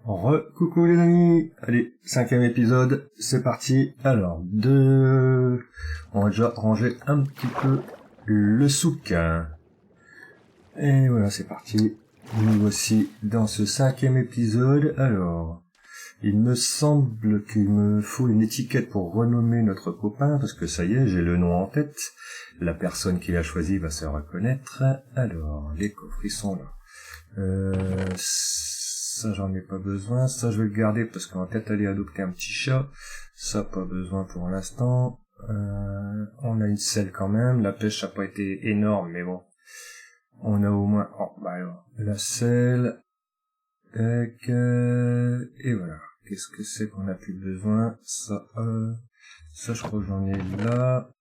Coucou les amis. Allez, 5e épisode, c'est parti. Alors, on va déjà ranger un petit peu le souk. Et voilà, c'est parti. Nous voici dans ce 5e épisode. Alors, il me semble qu'il me faut une étiquette pour renommer notre copain, parce que ça y est, j'ai le nom en tête. La personne qui l'a choisi va se reconnaître. Alors, les coffres, ils sont là. Ça, j'en ai pas besoin. Ça, je vais le garder parce qu'en tête, aller adopter un petit chat. Ça, pas besoin pour l'instant. On a une selle quand même. La pêche n'a pas été énorme, mais bon. On a au moins... Oh, bah alors, la selle. Et voilà. Qu'est-ce que c'est qu'on a plus besoin? Ça, je crois que j'en ai là.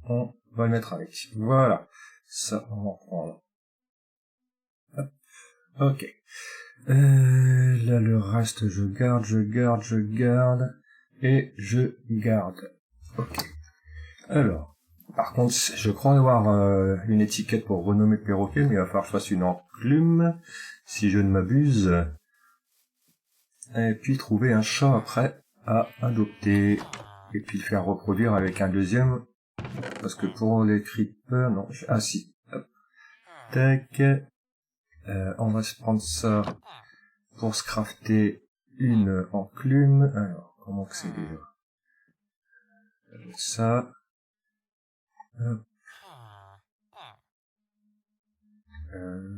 On va le mettre avec. Voilà. Ça, on va en prendre. Hop. Ok. Là, le reste, je garde, et je garde. Ok. Alors, par contre, je crois avoir une étiquette pour renommer le perroquet, mais il va falloir que je fasse une enclume, si je ne m'abuse. Et puis trouver un chat après à adopter. Et puis le faire reproduire avec un deuxième. Parce que pour les creepers, non, ah si. Hop. Tac. On va se prendre ça pour se crafter une enclume. Alors, comment que c'est déjà? Ça.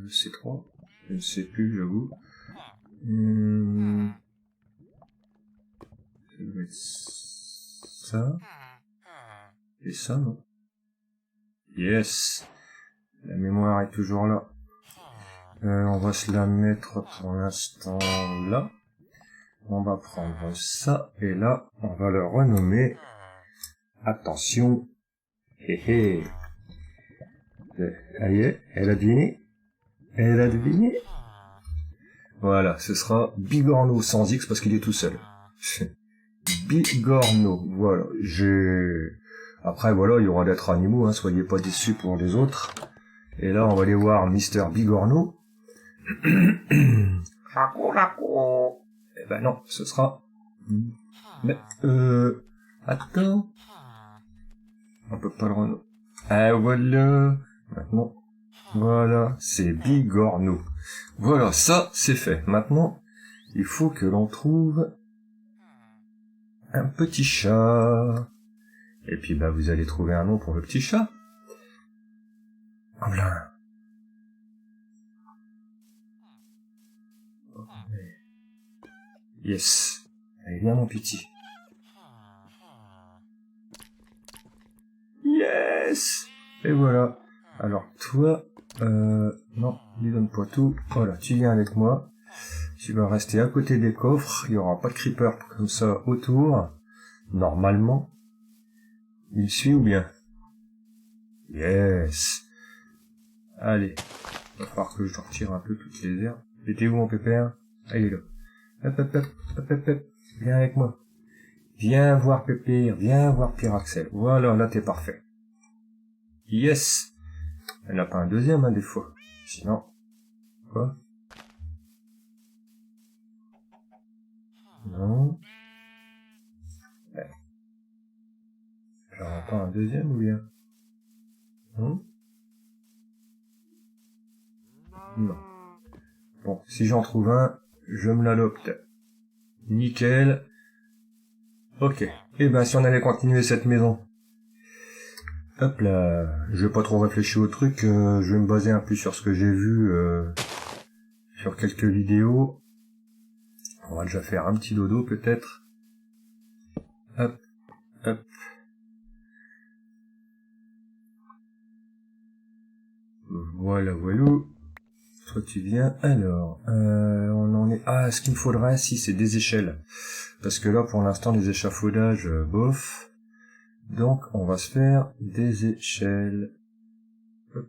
C'est 3. Je ne sais plus, j'avoue. Je vais mettre ça. Et ça, non? Yes! La mémoire est toujours là. On va se la mettre pour l'instant là. On va prendre ça, et là, on va le renommer. Attention. Hé hé. Aïe, elle a deviné? Elle a deviné? Voilà, ce sera Bigorneau sans X parce qu'il est tout seul. Bigorneau, voilà. Après, voilà, il y aura d'autres animaux, hein, soyez pas déçus pour les autres. Et là, on va aller voir Mister Bigorneau. Eh ben non, ce sera... Mais, attends. On peut pas le renommer. Ah, voilà. Maintenant, voilà, c'est Bigorneau. Voilà, ça, c'est fait. Maintenant, il faut que l'on trouve un petit chat. Et puis, bah, vous allez trouver un nom pour le petit chat. Voilà. Yes. Allez, viens, mon petit. Yes. Et voilà. Alors, toi, non, lui donne pas tout. Voilà, tu viens avec moi. Tu vas rester à côté des coffres. Il y aura pas de creeper comme ça autour. Normalement. Il suit ou bien? Yes. Allez. Il va falloir que je retire un peu toutes les herbes. T'es où, mon pépère? Ah, il est là. Hop, hop, hop, hop, hop, hop. Viens avec moi. Viens voir Pépère. Viens voir Pierre Axel. Voilà, là, t'es parfait. Yes. Elle n'a pas un deuxième, hein, des fois. Sinon. Quoi? Non. J'en ai pas un deuxième ou bien? Non. Non. Bon, si j'en trouve un, je me l'adopte. Nickel. Ok. Eh ben, si on allait continuer cette maison. Hop là. Je vais pas trop réfléchir au truc. Je vais me baser un peu sur ce que j'ai vu sur quelques vidéos. On va déjà faire un petit dodo peut-être. Hop. Hop. Voilà, voilà. Toi tu viens. Alors, on en est... Ah, ce qu'il me faudrait, si, c'est des échelles. Parce que là, pour l'instant, les échafaudages, bof. Donc, on va se faire des échelles. Je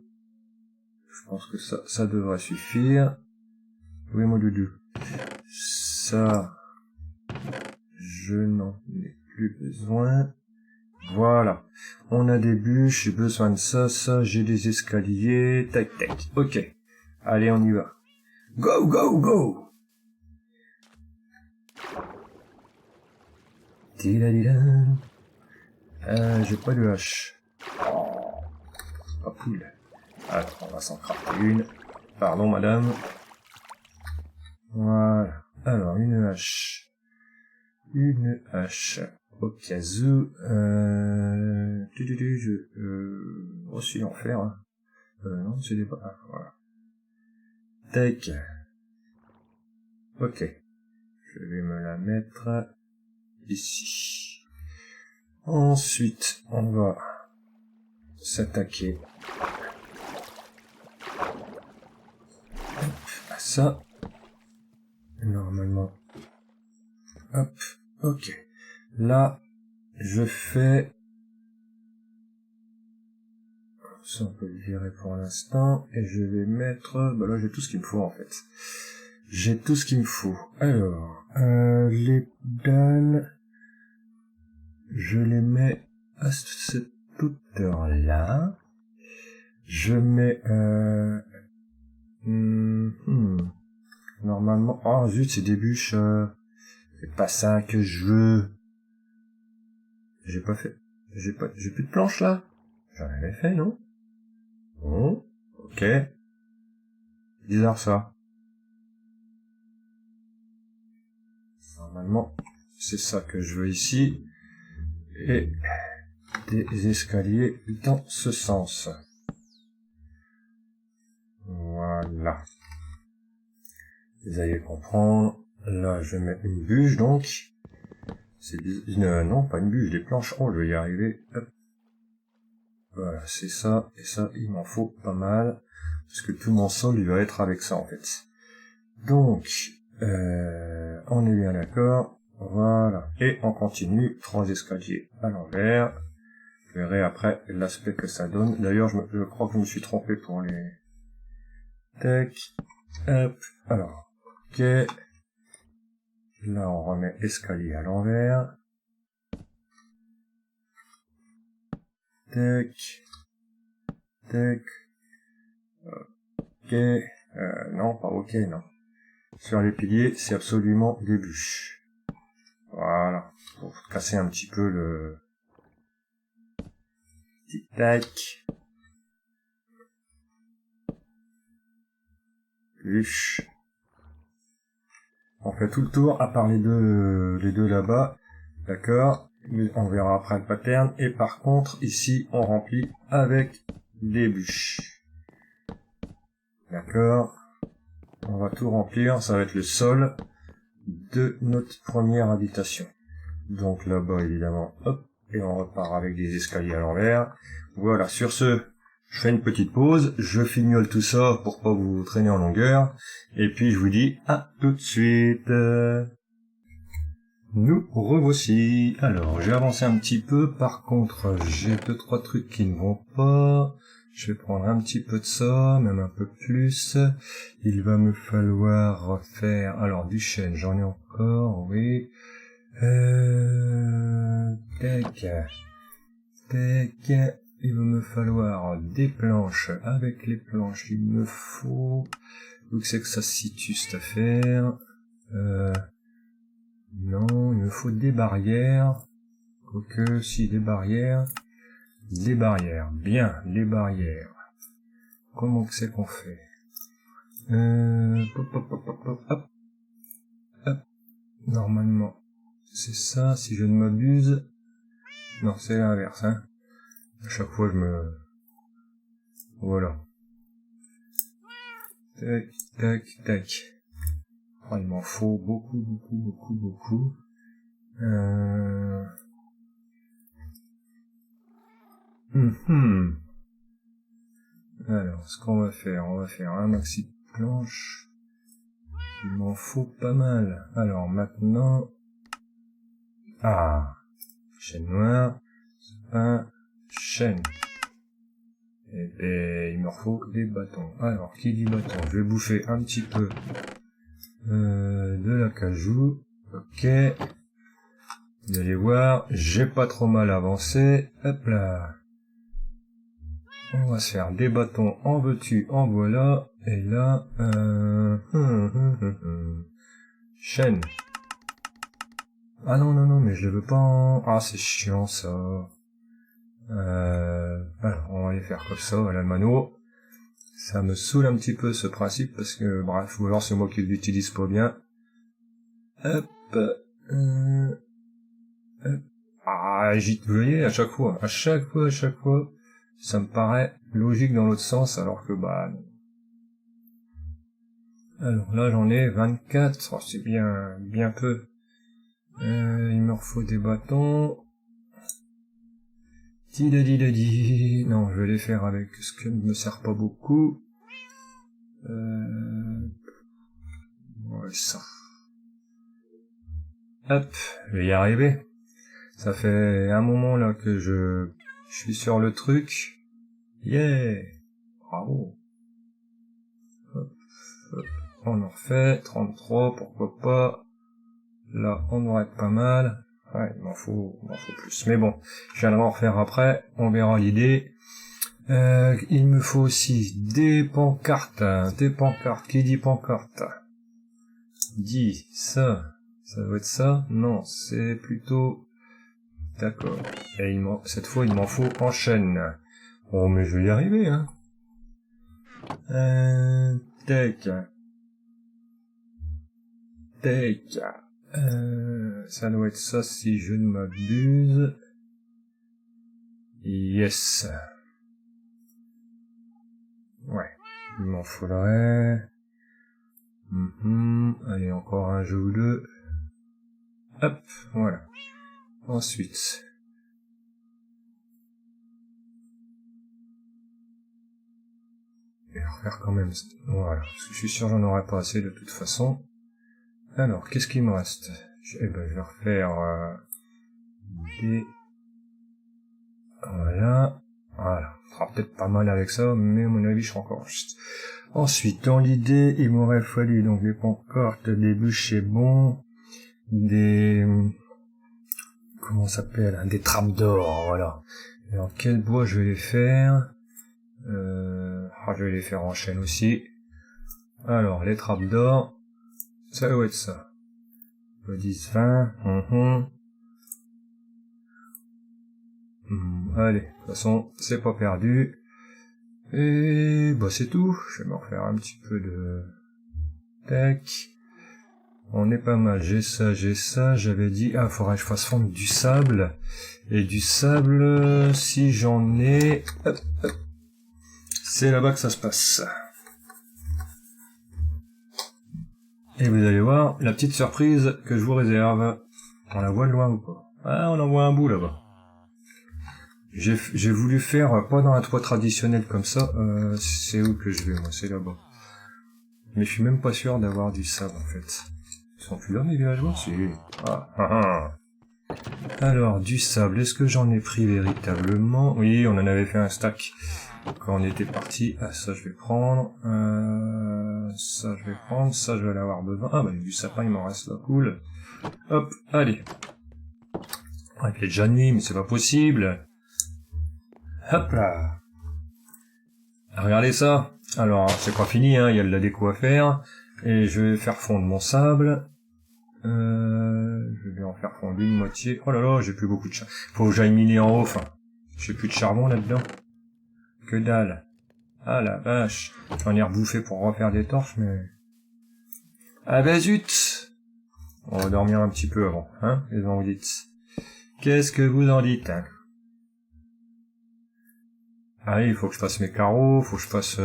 pense que ça devrait suffire. Oui, mon doudou. Ça, je n'en ai plus besoin. Voilà. On a des bûches, j'ai besoin de ça, j'ai des escaliers. Tac, tac. Ok. Allez, on y va. Go, go, go! J'ai pas de hache. Pas cool. Attends, on va s'en crafter une. Pardon, madame. Voilà. Alors, une hache. Une hache. Au cas où, aussi en faire, hein. Non, c'est des... Ah, voilà. Tac. Ok. Je vais me la mettre ici. Ensuite, on va s'attaquer à ça. Normalement. Hop. Ok. Là, je fais... Ça, on peut le virer pour l'instant. Et je vais mettre... Bah là, j'ai tout ce qu'il me faut, en fait. J'ai tout ce qu'il me faut. Alors, les dalles... Je les mets à cette hauteur-là. Je mets... Normalement... Oh, zut, c'est des bûches. C'est pas ça que je veux. J'ai pas fait... J'ai plus de planches, là. J'en avais fait, non? Bon, ok. Bizarre ça. Normalement, c'est ça que je veux ici. Et des escaliers dans ce sens. Voilà. Vous allez comprendre. Là, je vais mettre une bûche, donc. C'est non, pas une bûche, des planches. Oh, je vais y arriver. Hop. Voilà, c'est ça. Et ça, il m'en faut pas mal. Parce que tout mon sol, il va être avec ça, en fait. Donc, on est bien d'accord. Voilà. Et on continue. 3 escaliers à l'envers. Je verrai après l'aspect que ça donne. D'ailleurs, je crois que je me suis trompé pour les... Tac. Hop. Alors. Ok. Là, on remet escalier à l'envers. Tac. Tac. Ok. Non, pas ok, non. Sur les piliers, c'est absolument des bûches. Voilà. Pour casser un petit peu le... Tac. Bûche. On fait tout le tour, à part les deux là-bas. D'accord. On verra après le pattern. Et par contre, ici, on remplit avec des bûches. D'accord. On va tout remplir. Ça va être le sol de notre première habitation. Donc là-bas, évidemment, hop. Et on repart avec des escaliers à l'envers. Voilà. Sur ce, je fais une petite pause. Je fignole tout ça pour pas vous traîner en longueur. Et puis, je vous dis à tout de suite. Nous revoici. Alors, j'ai avancé un petit peu. Par contre, j'ai 2-3 trucs qui ne vont pas. Je vais prendre un petit peu de ça, même un peu plus. Il va me falloir faire... Alors, du chêne, j'en ai encore, oui. Tac. Tac. Il va me falloir des planches. Avec les planches, il me faut... Où c'est que ça se situe, cette affaire? Non, il me faut des barrières. Quoique, si, des barrières. Des barrières. Bien, les barrières. Comment que c'est qu'on fait? Hop. Hop. Normalement, c'est ça, si je ne m'abuse. Non, c'est l'inverse, hein. À chaque fois, je me... Voilà. Tac, tac, tac. Oh, il m'en faut beaucoup. Alors, ce qu'on va faire, on va faire un maxi de planches. Il m'en faut pas mal. Alors, maintenant... Ah, chêne noir, un chêne. Et ben, il me faut des bâtons. Alors, qui dit bâton? Je vais bouffer un petit peu de l'acajou. Ok. Vous allez voir, j'ai pas trop mal avancé. Hop là. On va se faire des bâtons en veux-tu, en voilà. Et là, chêne. Ah non, non, non, mais je le veux pas en... Ah, c'est chiant, ça. Alors, on va les faire comme ça, à la mano. Ça me saoule un petit peu, ce principe, parce que, bref, ou alors c'est moi qui l'utilise pas bien. Hop, hop. Ah, vous voyez, à chaque fois, ça me paraît logique dans l'autre sens, alors que, bah, non. Alors là, j'en ai 24, oh, c'est bien peu. Il me faut des bâtons. Non, je vais les faire avec ce qui ne me sert pas beaucoup. Ouais, ça. Hop, je vais y arriver. Ça fait un moment là que je suis sur le truc. Yeah! Bravo. Hop, hop. On en refait. 33, pourquoi pas. Là, on devrait être pas mal. Ouais, il m'en faut plus. Mais bon, je viendrai en refaire après. On verra l'idée. Il me faut aussi des pancartes. Des pancartes. Qui dit pancarte? Dit ça. Ça doit être ça? Non, c'est plutôt... D'accord. Et cette fois, il m'en faut en chaîne. Oh, mais je vais y arriver, hein. Tac. Tac. Ça doit être ça si je ne m'abuse. Yes. Ouais. Il m'en faudrait... Allez, encore un jeu ou deux. Hop, voilà. Ensuite... Je vais refaire quand même... Voilà, parce que je suis sûr que j'en aurai pas assez de toute façon. Alors, qu'est-ce qu'il me reste? Eh ben, je vais refaire... des... Voilà. Voilà. Ça sera peut-être pas mal avec ça, mais à mon avis, je suis encore juste. Ensuite, dans l'idée, il m'aurait fallu donc des pancartes, des bûchers bons, des... Comment ça s'appelle? Des trappes d'or, voilà. Et en quel bois je vais les faire? Je vais les faire en chaîne aussi. Alors, les trappes d'or, ça doit être ça. Le 10, 20, allez, de toute façon, c'est pas perdu. Et bah c'est tout. Je vais me refaire un petit peu de... Tac. On est pas mal. J'ai ça. J'avais dit... Ah, faudrait que je fasse fondre du sable. Et du sable, si j'en ai... Hop, hop. C'est là-bas que ça se passe. Et vous allez voir la petite surprise que je vous réserve. On la voit de loin ou pas? Ah, on en voit un bout là-bas. J'ai voulu faire, pas dans un toit traditionnel comme ça, c'est où que je vais, moi, c'est là-bas. Mais je suis même pas sûr d'avoir du sable, en fait. Ils sont plus là, mes villageois? Si. Alors, du sable, est-ce que j'en ai pris véritablement? Oui, on en avait fait un stack quand on était parti. Ah, ça, je vais prendre. Ça, je vais prendre. Ça, je vais l'avoir besoin. Ah, bah, du sapin, il m'en reste là, cool. Hop, allez. Ah, il est déjà nuit, mais c'est pas possible. Hop là. Regardez ça. Alors, c'est pas fini, hein, il y a de la déco à faire. Et je vais faire fondre mon sable. Je vais en faire fondre une moitié. Oh là là, j'ai plus beaucoup de charbon. Faut que j'aille miner en haut, enfin. J'ai plus de charbon là-dedans. Que dalle. Ah la vache. J'en ai rebouffé pour refaire des torches, mais... Ah bah zut. On va dormir un petit peu avant, hein, les en dites. Qu'est-ce que vous en dites, hein? Ah oui, il faut que je fasse mes carreaux, faut que je fasse...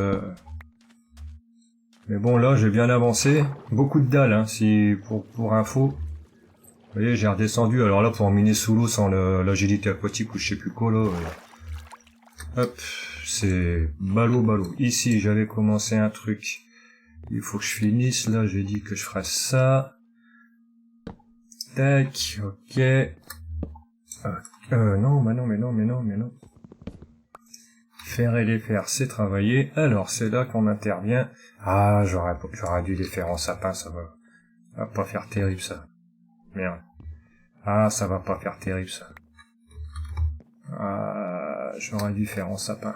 Mais bon, là, j'ai bien avancé. Beaucoup de dalles, hein, si pour info. Vous voyez, j'ai redescendu. Alors là, pour en miner sous l'eau sans l'agilité aquatique ou je sais plus quoi, là... Hop, c'est ballot. Ici, j'avais commencé un truc. Il faut que je finisse. Là, j'ai dit que je ferais ça. Tac, ok. Non, mais non. Faire et les faire, c'est travailler. Alors, c'est là qu'on intervient. Ah, j'aurais dû les faire en sapin, ça va pas faire terrible, ça. Merde. Ah, ça va pas faire terrible, ça. Ah, j'aurais dû faire en sapin.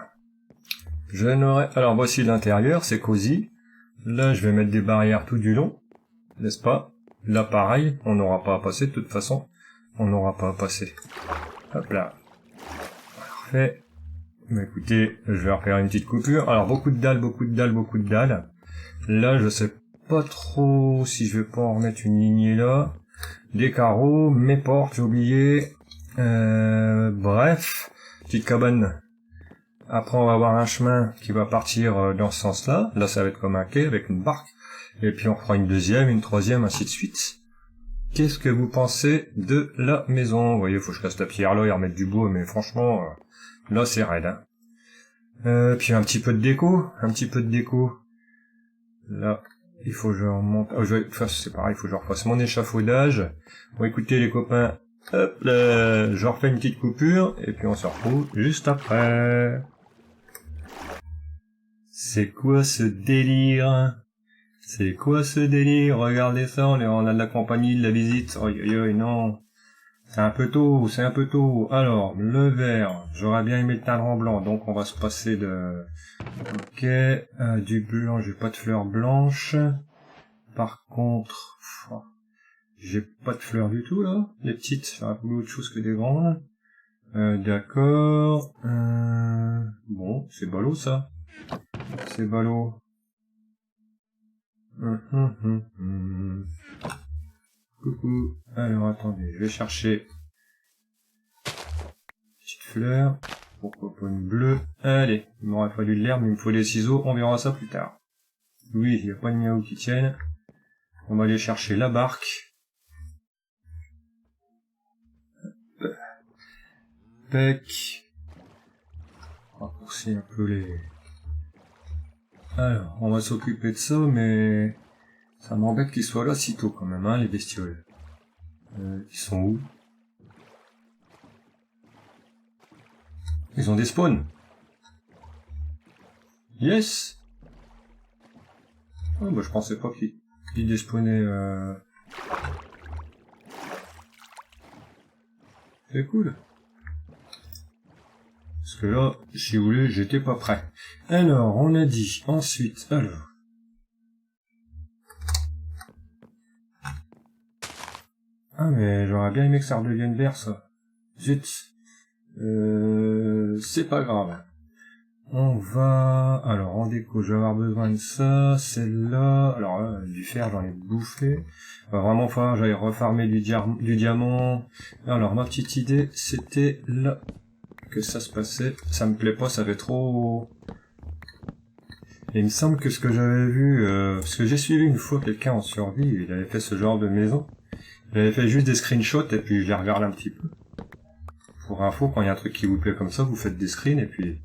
Je n'aurais... Alors, voici l'intérieur, c'est cosy. Là, je vais mettre des barrières tout du long. N'est-ce pas? Là, pareil, on n'aura pas à passer de toute façon. on n'aura pas à passer. Hop là. Parfait. Bah, écoutez, je vais refaire une petite coupure. Alors, beaucoup de dalles, beaucoup de dalles, beaucoup de dalles. Là, je sais pas trop si je vais pas en remettre une lignée là. Des carreaux, mes portes, j'ai oublié. Bref, petite cabane. Après, on va avoir un chemin qui va partir dans ce sens-là. Là, ça va être comme un quai avec une barque. Et puis, on fera une deuxième, une troisième, ainsi de suite. Qu'est-ce que vous pensez de la maison? Vous voyez, faut que je casse la pierre là et remettre du bois, mais franchement, là, c'est raide, hein. Puis un petit peu de déco, Là, il faut que je remonte. Oh, c'est pareil, il faut que je refasse mon échafaudage. Bon, écoutez, les copains, hop là, je refais une petite coupure, et puis on se retrouve juste après. C'est quoi ce délire? Regardez ça, on a de la compagnie, de la visite. Oh, non. C'est un peu tôt. Alors, le vert, j'aurais bien aimé le teindre en blanc, donc on va se passer de... Ok, du blanc, j'ai pas de fleurs blanches. Par contre, j'ai pas de fleurs du tout, là. Les petites, c'est un peu autre chose que des grandes. D'accord. Bon, c'est ballot, ça. C'est ballot. Coucou. Alors, attendez, je vais chercher petite fleur. Pourquoi pas une bleue? Allez, il m'aurait fallu de l'herbe, mais il me faut des ciseaux, on verra ça plus tard. Oui, il n'y a pas de miaou qui tienne. On va aller chercher la barque. Tac. Raccourcir un peu les... Alors, on va s'occuper de ça, mais... ça m'embête qu'ils soient là si tôt quand même, hein, les bestioles. Ils sont où? Ils ont des spawns. Yes. Oh, bah je pensais pas qu'ils despawnaient. C'est cool. Parce que là, si vous voulez, j'étais pas prêt. Alors, on a dit ensuite. Alors. Ah mais j'aurais bien aimé que ça redevienne vert ça. Zut. C'est pas grave. On va... Alors, en déco, je vais avoir besoin de ça, celle-là... Alors là, du fer, j'en ai bouffé. Va vraiment falloir que j'aille refarmer du diamant. Alors, ma petite idée, c'était là que ça se passait. Ça me plaît pas, ça fait trop... Et il me semble que ce que j'avais vu... parce que j'ai suivi une fois quelqu'un en survie, il avait fait ce genre de maison. Il avait fait juste des screenshots, et puis je les regarde un petit peu. Pour info, quand il y a un truc qui vous plaît comme ça, vous faites des screens, et puis...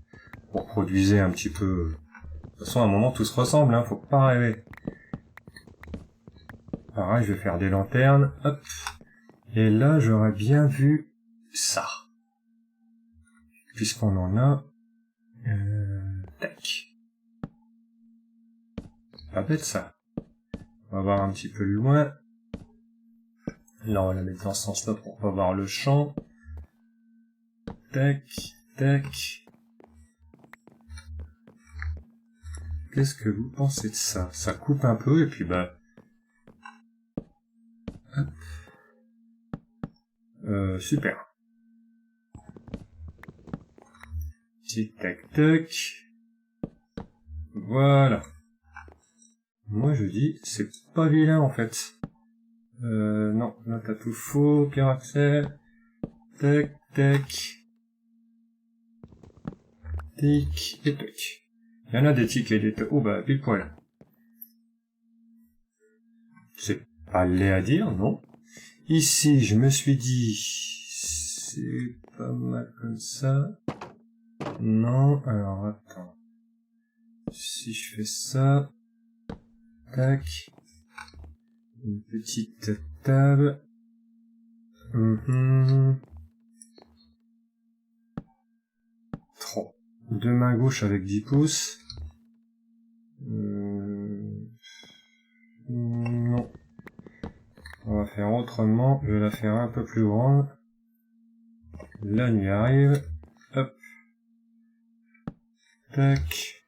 vous reproduisez un petit peu... De toute façon, à un moment, tout se ressemble, hein, faut pas rêver. Pareil, je vais faire des lanternes, hop. Et là, j'aurais bien vu ça. Puisqu'on en a... tac. Pas bête, ça. On va voir un petit peu loin. Là, on va la mettre dans ce sens-là pour pas voir le champ. Tac, tac. Qu'est-ce que vous pensez de ça? Ça coupe un peu, et puis bah... hop. Super. Tic tac tac. Voilà. Moi je dis, c'est pas vilain en fait. Non, là t'as tout faux, Pierre Axel. Tac tac. Tic et tac. Il y en a des tics et des tacs. Oh bah pile poil. C'est pas laid à dire, non? Ici, je me suis dit, c'est pas mal comme ça. Non, alors attends. Si je fais ça, tac, une petite table. Trop. Deux mains gauches avec 10 pouces. Non. On va faire autrement. Je vais la faire un peu plus grande. La nuit arrive. Hop. Tac.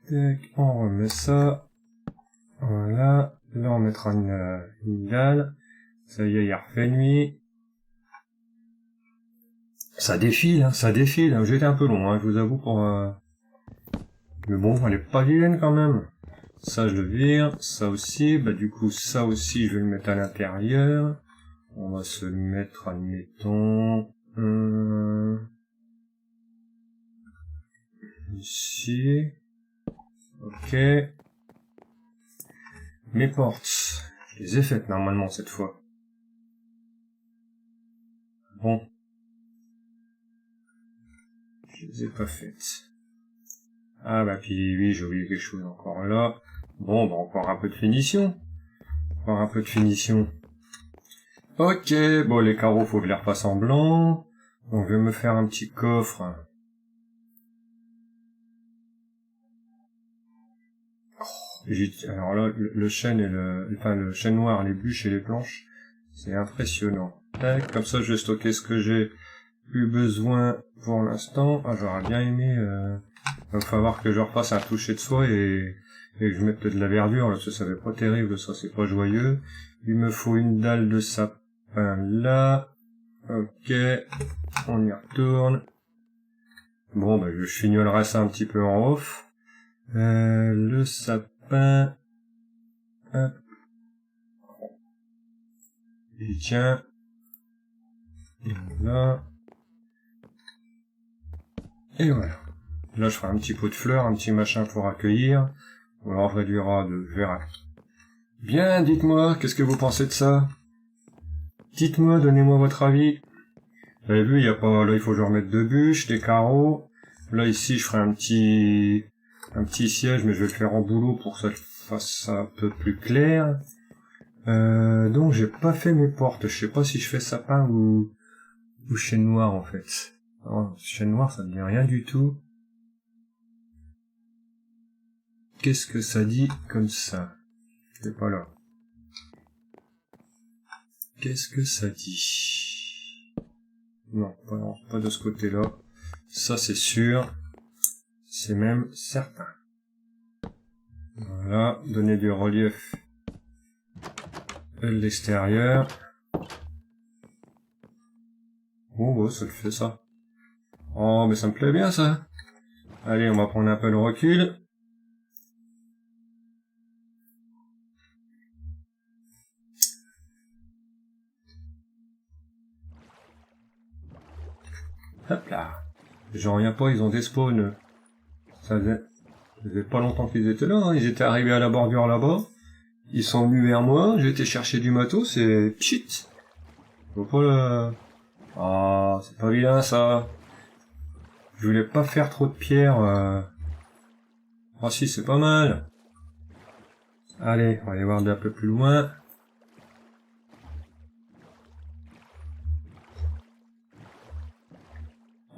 Tac. On remet ça. Voilà. Là, on mettra une dalle. Ça y est, il refait nuit. Ça défile, hein, ça défile. J'ai été un peu long, hein, je vous avoue, pour... Mais bon, elle est pas vilaine quand même. Ça, je le vire. Ça aussi, bah du coup, ça aussi, je vais le mettre à l'intérieur. On va se mettre, admettons... ici. Ok. Mes portes. Je les ai faites normalement cette fois. Bon. Je les ai pas faites. Ah bah puis oui, j'ai oublié quelque chose encore là. Bon, bah encore un peu de finition. Encore un peu de finition. Ok, bon les carreaux, faut que je les repasse en blanc. Donc je vais me faire un petit coffre. Alors là, le chêne et le chêne noir, les bûches et les planches, c'est impressionnant. Tac, comme ça je vais stocker ce que j'ai eu besoin pour l'instant. Ah, j'aurais bien aimé... Il va falloir que je refasse un toucher de soie et que je mette de la verdure, là, ça va pas terrible, ça c'est pas joyeux. Il me faut une dalle de sapin là. Ok, on y retourne. Bon, bah je fignolerai ça un petit peu en off. Le sapin... Hop. Il tient. Et là. Et voilà. Là, je ferai un petit pot de fleurs, un petit machin pour accueillir. Ou alors, je réduira de verre. Bien, dites-moi, qu'est-ce que vous pensez de ça? Dites-moi, donnez-moi votre avis. Vous avez vu, il y a pas, là, il faut que je remette deux bûches, des carreaux. Là, ici, je ferai un petit siège, mais je vais le faire en boulot pour que ça fasse un peu plus clair. Donc, j'ai pas fait mes portes. Je sais pas si je fais sapin ou chêne noir, en fait. Oh, chêne noir, ça me dit rien du tout. Qu'est-ce que ça dit comme ça? C'est pas là. Qu'est-ce que ça dit? Non, pas de ce côté-là. Ça, c'est sûr. C'est même certain. Voilà, donner du relief de l'extérieur. Oh, ça le fait ça. Oh, mais ça me plaît bien, ça. Allez, on va prendre un peu de recul. Hop là. J'en reviens pas, ils ont des spawns. Ça faisait pas longtemps qu'ils étaient là, hein. Ils étaient arrivés à la bordure là-bas. Ils sont venus vers moi, j'ai été chercher du matos et pchit. Faut pas le... Ah, c'est pas bien ça. Je voulais pas faire trop de pierres. Ah si, c'est pas mal. Allez, on va aller voir d'un peu plus loin.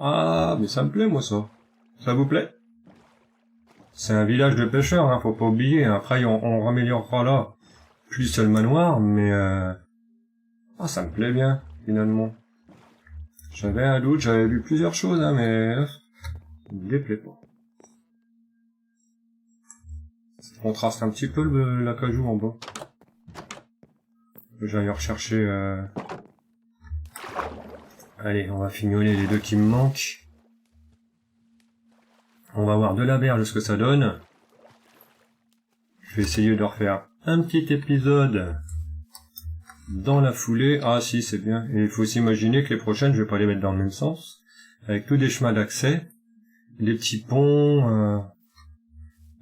Ah, mais ça me plaît, moi, ça. Ça vous plaît? C'est un village de pêcheurs, hein, faut pas oublier. Après, on raméliorera là. Plus c'est le manoir, mais... Ah, ça me plaît bien, finalement. J'avais un doute, j'avais vu plusieurs choses, hein, mais... Ça me déplaît pas. Ça contraste un petit peu l'acajou en bas. J'allais rechercher... Allez, on va fignoler les deux qui me manquent. On va voir de la berge ce que ça donne. Je vais essayer de refaire un petit épisode dans la foulée. Ah si, c'est bien. Et il faut s'imaginer que les prochaines, je vais pas les mettre dans le même sens. Avec tous des chemins d'accès, des petits ponts.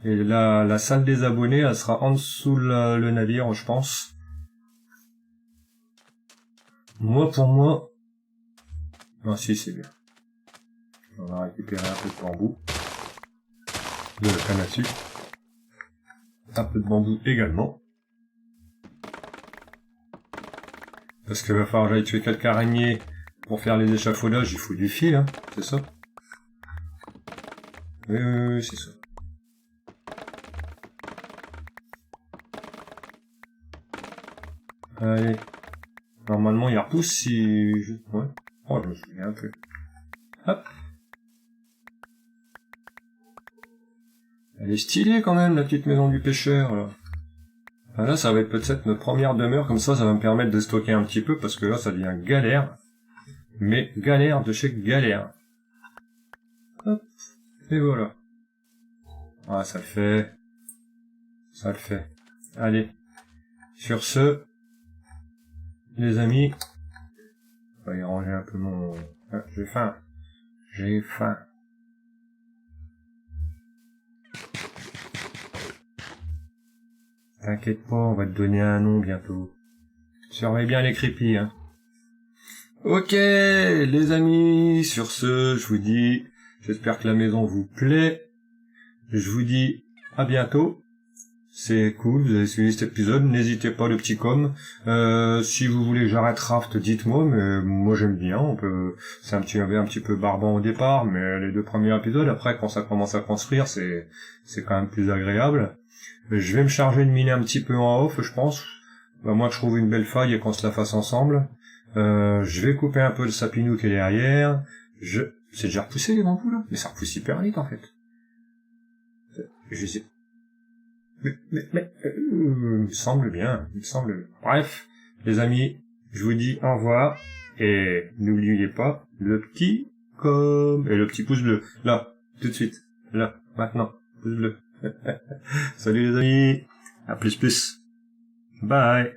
Et la salle des abonnés, elle sera en dessous le navire, je pense. Moi, pour moi... Ah si, c'est bien. On va récupérer un peu de bambou. De la canne à sucre. Un peu de bambou également. Parce que va falloir que j'aille tuer quelques araignées pour faire les échafaudages, il faut du fil, hein, c'est ça? Oui, c'est ça. Allez. Normalement, il repousse si... Ouais. Oh, je me souviens un peu. Hop. Elle est stylée quand même, la petite maison du pêcheur, là. Là, ça va être peut-être notre première demeure, comme ça va me permettre de stocker un petit peu, parce que là, ça devient galère. Mais galère de chez galère. Hop, et voilà. Ah, ça le fait. Ça le fait. Allez. Sur ce, les amis, on va y ranger un peu mon... Ah, j'ai faim. J'ai faim. T'inquiète pas, on va te donner un nom bientôt. Surveille bien les crépis, hein. Ok, les amis, sur ce, je vous dis, j'espère que la maison vous plaît. Je vous dis à bientôt. C'est cool, vous avez suivi cet épisode, n'hésitez pas le petit com. Si vous voulez que j'arrête Raft, dites-moi, mais moi j'aime bien, c'est un petit peu barbant au départ, mais les 2 premiers épisodes, après quand ça commence à construire, c'est quand même plus agréable. Je vais me charger de miner un petit peu en off, je pense. Moi je trouve une belle faille et qu'on se la fasse ensemble. Je vais couper un peu le sapinou qui est derrière. C'est déjà repoussé les bambous là? Mais ça repousse hyper vite en fait. Je sais. Il me semble bien, Bref, les amis, je vous dis au revoir, et n'oubliez pas le petit com, et le petit pouce bleu. Là, tout de suite. Là, maintenant. Pouce bleu. Salut les amis. À plus. Bye.